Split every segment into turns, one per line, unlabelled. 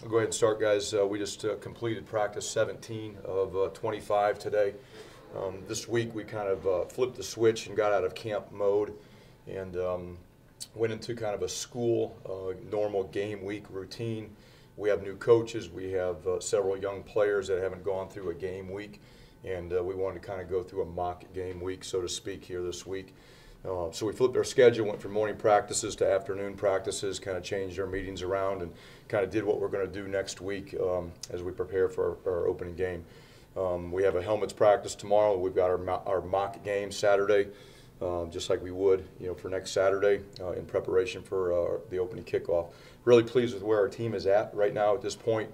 I'll go ahead and start, guys. We just completed practice 17 of 25 today. This week we kind of flipped the switch and got out of camp mode and went into kind of a school normal game week routine. We have new coaches. We have several young players that haven't gone through a game week, and we wanted to kind of go through a mock game week, so to speak, here this week. So we flipped our schedule, went from morning practices to afternoon practices, kind of changed our meetings around, and kind of did what we're going to do next week as we prepare for our opening game. We have a helmets practice tomorrow. We've got our mock game Saturday, just like we would, for next Saturday in preparation for the opening kickoff. Really pleased with where our team is at right now at this point.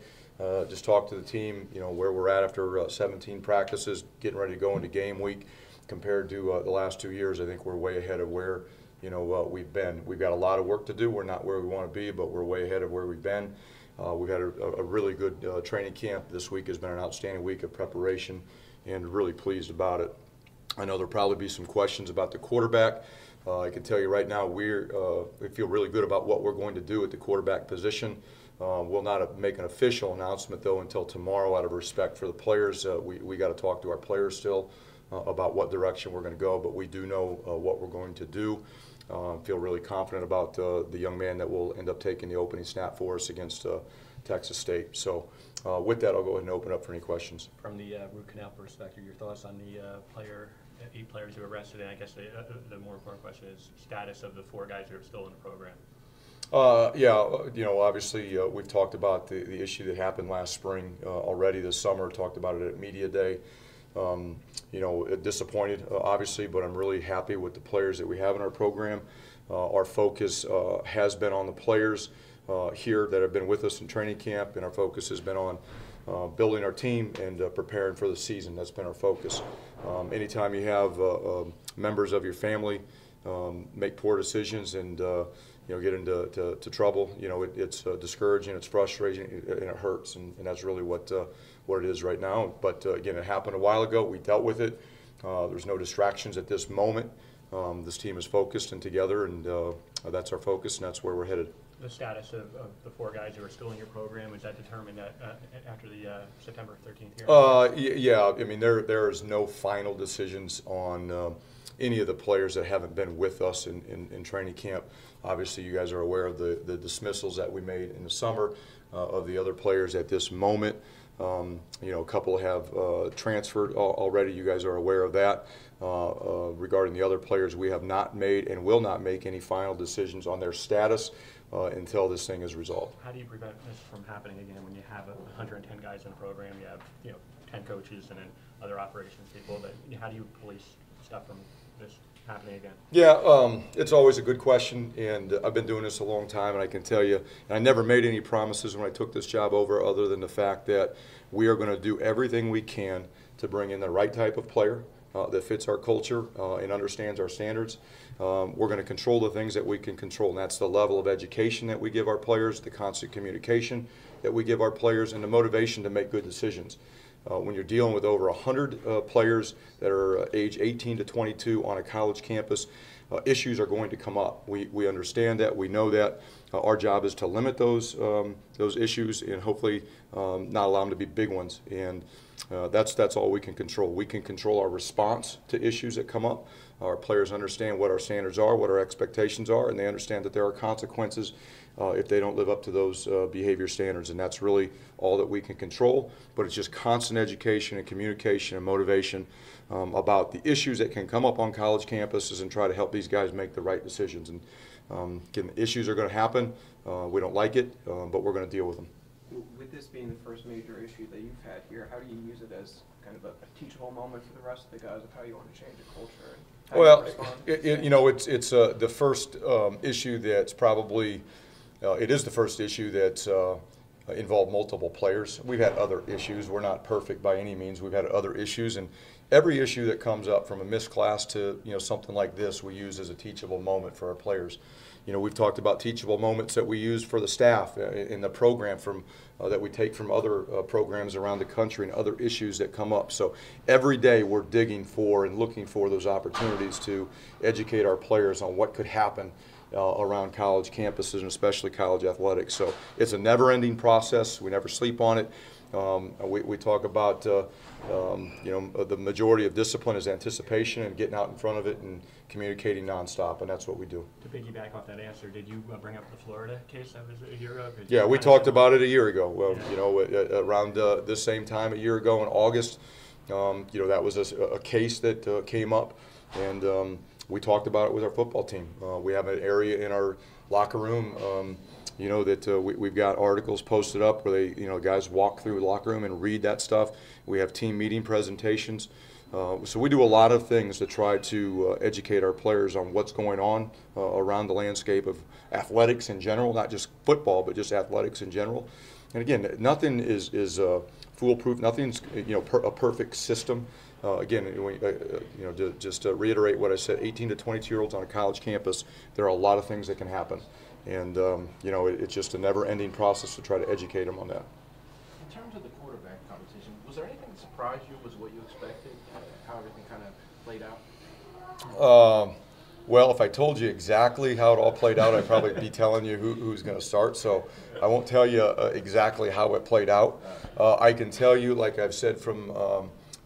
Just talked to the team, where we're at after 17 practices, getting ready to go into game week. Compared to the last 2 years, I think we're way ahead of where we've been. We've got a lot of work to do. We're not where we want to be, but we're way ahead of where we've been. We've had a really good training camp. This week has been an outstanding week of preparation, and really pleased about it. I know there'll probably be some questions about the quarterback. I can tell you right now we feel really good about what we're going to do at the quarterback position. We'll not make an official announcement, though, until tomorrow out of respect for the players. We got to talk to our players still about what direction we're going to go, but we do know what we're going to do. Feel really confident about the young man that will end up taking the opening snap for us against Texas State. So with that, I'll go ahead and open up for any questions.
From the root canal perspective, your thoughts on the 8 players who were arrested, and I guess the more important question is status of the 4 guys who are still in the program.
Obviously we've talked about the issue that happened last spring already this summer, talked about it at Media Day. Disappointed, obviously, but I'm really happy with the players that we have in our program. Our focus has been on the players here that have been with us in training camp, and our focus has been on building our team and preparing for the season. That's been our focus. Anytime you have members of your family make poor decisions and get into trouble, it's discouraging, it's frustrating, and it hurts, and that's really what it is right now. But again, it happened a while ago. We dealt with it. There's no distractions at this moment. This team is focused and together, and that's our focus, and that's where we're headed.
The status of the 4 guys who are still in your program, is that determined after the September 13th hearing?
Yeah. I mean, there is no final decisions on any of the players that haven't been with us in training camp. Obviously, you guys are aware of the dismissals that we made in the summer of the other players at this moment. A couple have transferred already. You guys are aware of that. Regarding the other players, we have not made and will not make any final decisions on their status until this thing is resolved.
How do you prevent this from happening again when you have 110 guys in the program, you have 10 coaches and then other operations people? How do you police stuff from this happening again?
Yeah, it's always a good question, and I've been doing this a long time, and I can tell you, and I never made any promises when I took this job over other than the fact that we are going to do everything we can to bring in the right type of player that fits our culture and understands our standards. We're going to control the things that we can control, and that's the level of education that we give our players, the constant communication that we give our players, and the motivation to make good decisions. When you're dealing with over 100 players that are age 18 to 22 on a college campus, issues are going to come up. We understand that. We know that. Our job is to limit those issues and hopefully not allow them to be big ones. And that's all we can control. We can control our response to issues that come up. Our players understand what our standards are, what our expectations are, and they understand that there are consequences if they don't live up to those behavior standards, and that's really all that we can control. But it's just constant education and communication and motivation about the issues that can come up on college campuses and try to help these guys make the right decisions. And again, issues are going to happen. We don't like it, but we're going to deal with them.
With this being the first major issue that you've had here, how do you use it as kind of a teachable moment for the rest of the guys of how you want to change the culture? And
well, it's the first issue that's probably it is the first issue that's involved multiple players. We've had other issues. We're not perfect by any means. We've had other issues, and every issue that comes up from a missed class to something like this, we use as a teachable moment for our players. We've talked about teachable moments that we use for the staff in the program that we take from other programs around the country and other issues that come up. So every day we're digging for and looking for those opportunities to educate our players on what could happen around college campuses and especially college athletics. So it's a never-ending process. We never sleep on it. We talk about the majority of discipline is anticipation and getting out in front of it and communicating nonstop, and that's what we do.
To piggyback off that answer, did you bring up the Florida case that was a year ago?
Yeah, we talked about it a year ago. Well, around this same time a year ago in August, that was a case that came up, and we talked about it with our football team. We have an area in our locker room. We've got articles posted up where guys walk through the locker room and read that stuff. We have team meeting presentations. So we do a lot of things to try to educate our players on what's going on around the landscape of athletics in general, not just football, but just athletics in general. And again, nothing is foolproof. Nothing's a perfect system. Just to reiterate what I said, 18 to 22-year-olds on a college campus, there are a lot of things that can happen. And, it's just a never-ending process to try to educate them on that.
In terms of the quarterback competition, was there anything that surprised you? Was what you expected? How everything kind of played out?
Well, if I told you exactly how it all played out, I'd probably be telling you who's going to start. So I won't tell you exactly how it played out. I can tell you, like I've said from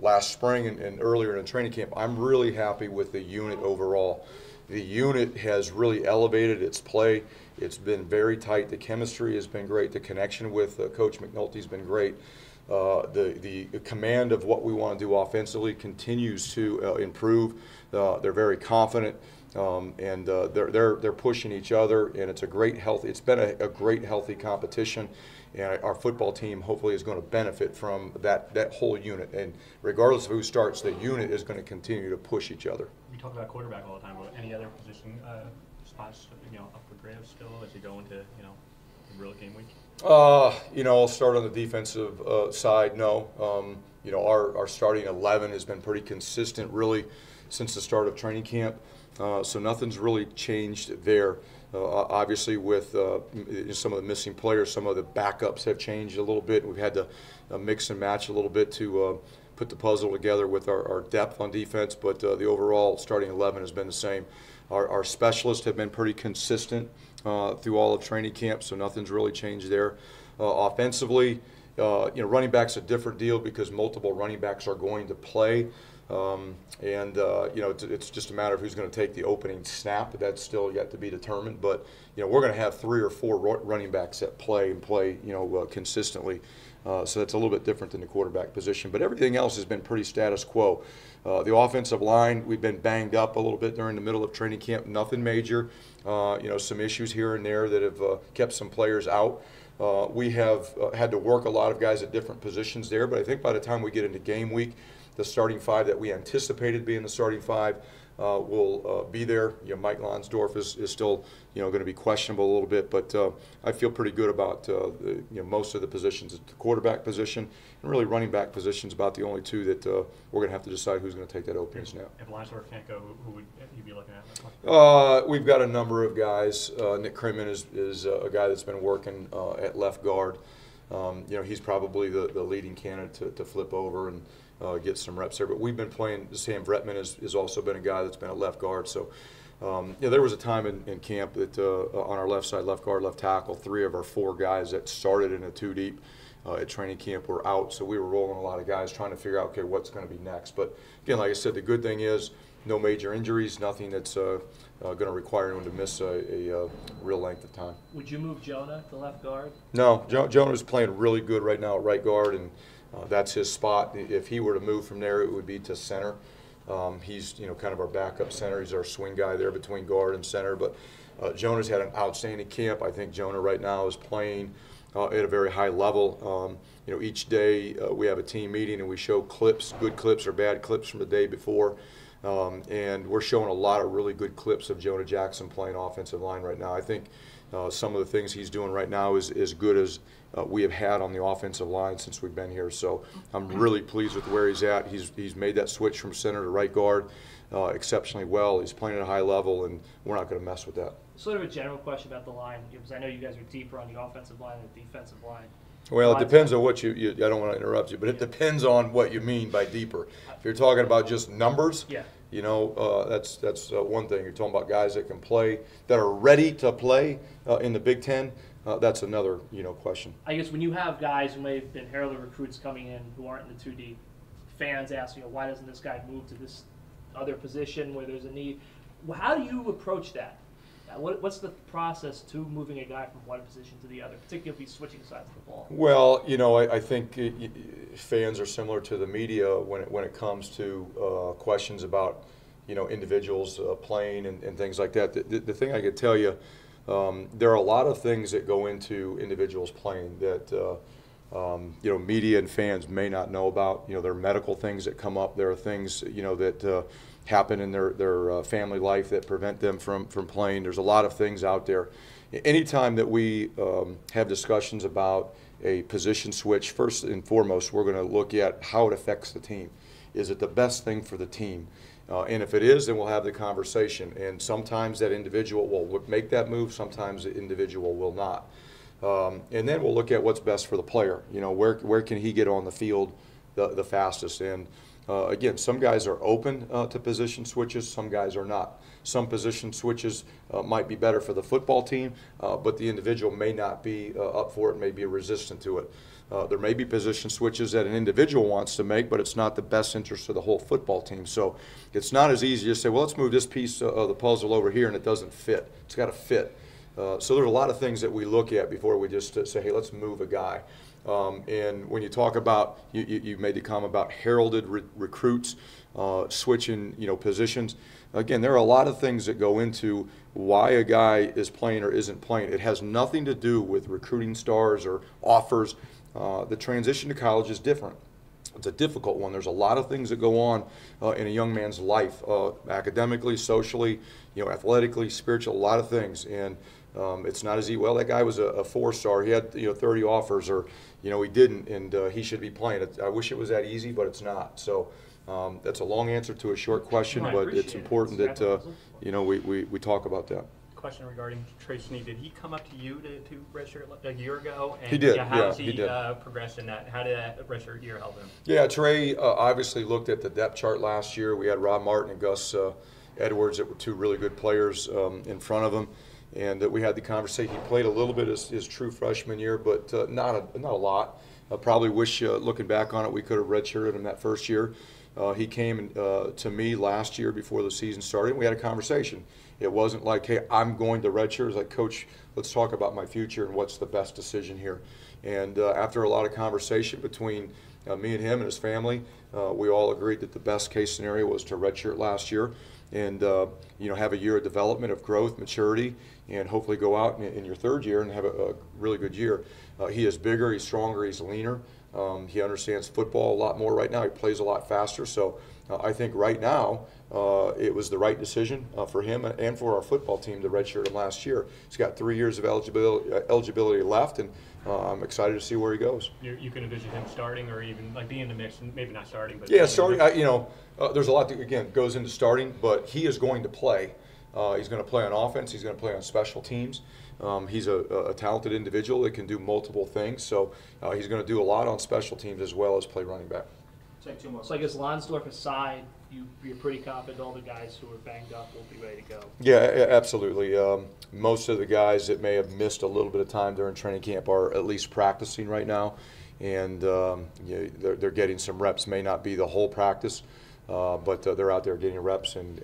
last spring and earlier in training camp, I'm really happy with the unit overall. The unit has really elevated its play. It's been very tight. The chemistry has been great. The connection with Coach McNulty has been great. The command of what we want to do offensively continues to improve. They're very confident, and they're pushing each other. And it's a great healthy. It's been a great healthy competition, and our football team hopefully is going to benefit from that whole unit. And regardless of who starts, the unit is going to continue to push each other.
We talk about quarterback all the time, but any other position spots up for grabs still as you go into the real game week?
I'll start on the defensive side. No, our starting 11 has been pretty consistent really since the start of training camp. So nothing's really changed there. Obviously, with some of the missing players, some of the backups have changed a little bit. We've had to mix and match a little bit to put the puzzle together with our depth on defense, but the overall starting 11 has been the same. Our specialists have been pretty consistent through all of training camp, so nothing's really changed there. Offensively, running back's a different deal because multiple running backs are going to play. It's just a matter of who's going to take the opening snap, but that's still yet to be determined. But we're going to have 3 or 4 running backs that play consistently. So that's a little bit different than the quarterback position. But everything else has been pretty status quo. The offensive line, we've been banged up a little bit during the middle of training camp. Nothing major. Some issues here and there that have kept some players out. We have had to work a lot of guys at different positions there. But I think by the time we get into game week, the starting 5 that we anticipated being the starting 5 will be there. Mike Lonsdorf is still going to be questionable a little bit, but I feel pretty good about most of the positions. The quarterback position and really running back position is about the only 2 that we're going to have to decide who's going to take that opening snap.
If Lonsdorf can't go, who would you be looking at?
We've got a number of guys. Nick Crimmon is a guy that's been working at left guard. He's probably the leading candidate to flip over and get some reps there. But we've been playing, Sam Vretman has also been a guy that's been a left guard. So, there was a time in camp that on our left side, left guard, left tackle, 3 of our 4 guys that started in a 2-deep at training camp were out. So we were rolling a lot of guys trying to figure out, okay, what's going to be next. But again, like I said, the good thing is no major injuries, nothing that's going to require anyone to miss a real length of time.
Would you move Jonah to left guard?
No, Jonah's playing really good right now at right guard, and that's his spot. If he were to move from there, it would be to center. He's kind of our backup center. He's our swing guy there between guard and center. But Jonah's had an outstanding camp. I think Jonah right now is playing at a very high level. Each day we have a team meeting and we show clips, good clips or bad clips from the day before. And we're showing a lot of really good clips of Jonah Jackson playing offensive line right now. I think some of the things he's doing right now is as good as we have had on the offensive line since we've been here. So I'm really pleased with where he's at. He's made that switch from center to right guard exceptionally well. He's playing at a high level, and we're not going to mess with that.
Sort of a general question about the line, because I know you guys are deeper on the offensive line than the defensive line.
Well, it depends on what you I don't want to interrupt you, but it depends on what you mean by deeper. If you're talking about just numbers,
yeah.
That's one thing. You're talking about guys that can play, that are ready to play in the Big Ten. That's another, question.
I guess when you have guys who may have been heralded recruits coming in who aren't in the 2D, fans ask, why doesn't this guy move to this other position where there's a need? How do you approach that? What's the process to moving a guy from one position to the other, particularly if he's switching sides of the ball?
Well, I think fans are similar to the media when it comes to questions about, individuals playing and things like that. The thing I could tell you, there are a lot of things that go into individuals playing that media and fans may not know about. There are medical things that come up. There are things that happen in their family life that prevent them from playing. There's a lot of things out there. Anytime that we have discussions about a position switch, first and foremost, we're going to look at how it affects the team. Is it the best thing for the team? And if it is, then we'll have the conversation. And sometimes that individual will make that move. Sometimes the individual will not. And then we'll look at what's best for the player. Where can he get on the field the fastest? And again, some guys are open to position switches. Some guys are not. Some position switches might be better for the football team, but the individual may not be up for it, may be resistant to it. There may be position switches that an individual wants to make, but it's not the best interest of the whole football team. So it's not as easy to say, well, let's move this piece of the puzzle over here, and it doesn't fit. It's got to fit. So there are a lot of things that we look at before we just say, hey, let's move a guy. And when you talk about, you made the comment about heralded recruits switching, positions. Again, there are a lot of things that go into why a guy is playing or isn't playing. It has nothing to do with recruiting stars or offers. The transition to college is different. It's a difficult one. There's a lot of things that go on in a young man's life, academically, socially, athletically, spiritual, a lot of things. And it's not as easy. Well, that guy was a 4-star. He had 30 offers, or he didn't, and he should be playing. I wish it was that easy, but it's not. So that's a long answer to a short question, but it's important that we talk about that.
Question regarding Trey Sneed. Did he come up to you to redshirt a year ago? And
he did.
How has he
did.
Progressed in that? How did that redshirt year help him?
Yeah, Trey obviously looked at the depth chart last year. We had Rob Martin and Gus Edwards that were two really good players in front of him, and we had the conversation. He played a little bit his true freshman year, but not a lot. I probably wish, looking back on it, we could have redshirted him that first year. He came to me last year before the season started, and we had a conversation. It wasn't like, hey, I'm going to redshirt. It was like, Coach, let's talk about my future and what's the best decision here. And after a lot of conversation between me and him and his family, we all agreed that the best case scenario was to redshirt last year and have a year of development, of growth, maturity, and hopefully go out in your third year and have a really good year. He is bigger, he's stronger, he's leaner. He understands football a lot more right now. He plays a lot faster. So I think right now it was the right decision for him and for our football team to redshirt him last year. He's got 3 years of eligibility left, and I'm excited to see where he goes.
You can envision him starting, or even like being in the mix, maybe not starting, but
yeah, starting. There's a lot that again goes into starting, but he is going to play. He's going to play on offense. He's going to play on special teams. He's a talented individual that can do multiple things. So he's going to do a lot on special teams as well as play running back.
Take 2 more. So I guess Lonsdorf aside, you're pretty confident all the guys who are banged up will be ready to go.
Yeah, absolutely. Most of the guys that may have missed a little bit of time during training camp are at least practicing right now, and they're getting some reps. May not be the whole practice, but they're out there getting reps and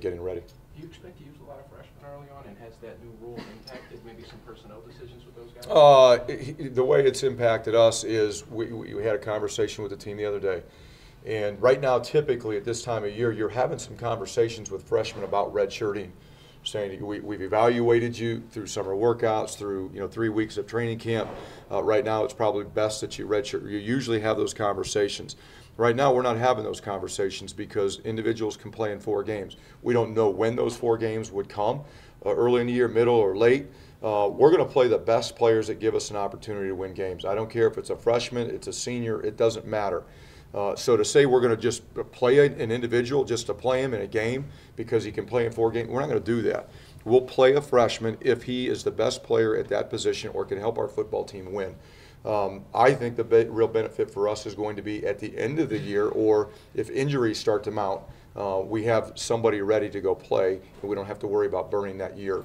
getting ready.
Do you expect to use a lot of freshmen early on, and has that new rule impacted maybe some personnel decisions with those guys?
The way it's impacted us is we had a conversation with the team the other day. And right now, typically at this time of year, you're having some conversations with freshmen about redshirting, saying we've evaluated you through summer workouts, through 3 weeks of training camp. Right now, it's probably best that you redshirt. You usually have those conversations. Right now, we're not having those conversations because individuals can play in 4 games. We don't know when those 4 games would come, early in the year, middle, or late. We're going to play the best players that give us an opportunity to win games. I don't care if it's a freshman, it's a senior, it doesn't matter. So to say we're going to just play an individual just to play him in a game because he can play in 4 games, we're not going to do that. We'll play a freshman if he is the best player at that position or can help our football team win. I think the real benefit for us is going to be at the end of the year, or if injuries start to mount, we have somebody ready to go play, and we don't have to worry about burning that year.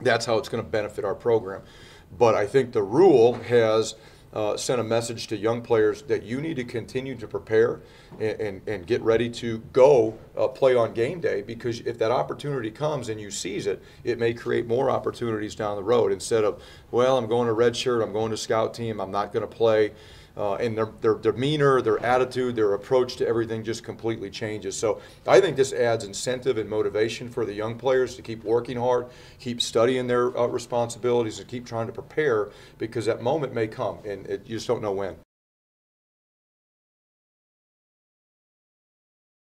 That's how it's going to benefit our program. But I think the rule has sent a message to young players that you need to continue to prepare and get ready to go play on game day, because if that opportunity comes and you seize it, it may create more opportunities down the road instead of, well, I'm going to redshirt, I'm going to scout team, I'm not going to play. And their demeanor, their attitude, their approach to everything just completely changes. So I think this adds incentive and motivation for the young players to keep working hard, keep studying their responsibilities, and keep trying to prepare, because that moment may come, and you just don't know when.